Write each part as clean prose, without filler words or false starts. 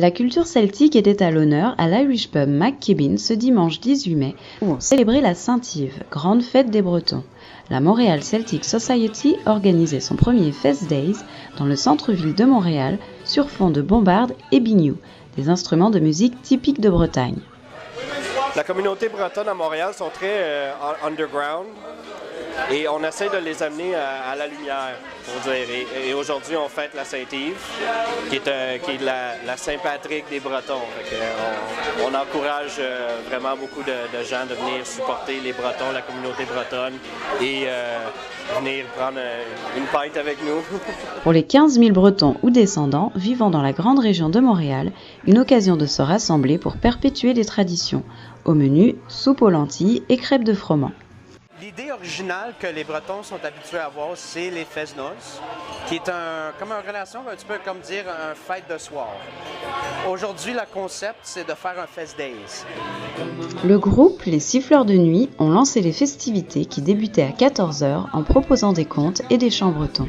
La culture celtique était à l'honneur à l'Irish Pub McKibbin ce dimanche 18 mai où on célébrait la Saint-Yves, grande fête des Bretons. La Montreal Celtic Society organisait son premier Fest Days dans le centre-ville de Montréal sur fond de bombardes et biniou, des instruments de musique typiques de Bretagne. La communauté bretonne à Montréal sont très underground et on essaie de les amener à la lumière, pour dire. Et aujourd'hui, on fête la Saint-Yves, qui est la Saint-Patrick des Bretons. On encourage vraiment beaucoup de gens de venir supporter les Bretons, la communauté bretonne, et venir prendre une pinte avec nous. Pour les 15 000 Bretons ou descendants vivant dans la grande région de Montréal, une occasion de se rassembler pour perpétuer les traditions. Au menu, soupe aux lentilles et crêpes de froment. L'idée originale que les Bretons sont habitués à voir, c'est les fest-noz, qui est comme une relation, un petit peu comme dire un fête de soir. Aujourd'hui, le concept, c'est de faire un fest days. Le groupe Les Siffleurs de Nuit ont lancé les festivités qui débutaient à 14h en proposant des contes et des chants bretons.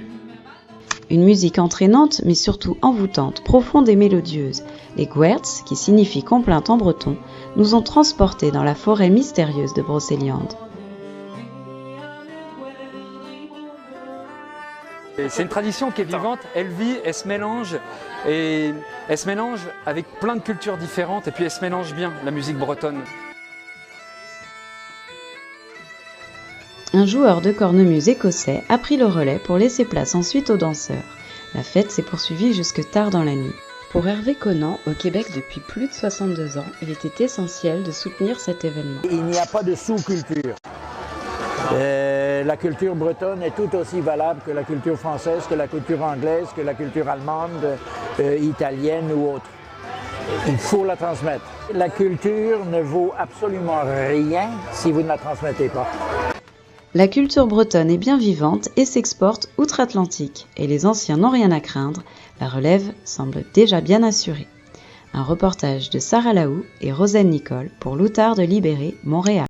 Une musique entraînante, mais surtout envoûtante, profonde et mélodieuse. Les Gwerts, qui signifie complainte en breton, nous ont transportés dans la forêt mystérieuse de Brocéliande. C'est une tradition qui est vivante, elle vit, elle se mélange avec plein de cultures différentes et puis elle se mélange bien, la musique bretonne. Un joueur de cornemuse écossais a pris le relais pour laisser place ensuite aux danseurs. La fête s'est poursuivie jusque tard dans la nuit. Pour Hervé Conant, au Québec depuis plus de 62 ans, il était essentiel de soutenir cet événement. Il n'y a pas de sous-culture. La culture bretonne est tout aussi valable que la culture française, que la culture anglaise, que la culture allemande, italienne ou autre. Il faut la transmettre. La culture ne vaut absolument rien si vous ne la transmettez pas. La culture bretonne est bien vivante et s'exporte outre-Atlantique. Et les anciens n'ont rien à craindre, la relève semble déjà bien assurée. Un reportage de Sarah Laou et Rosanne Nicole pour l'Outard de Libéré, Montréal.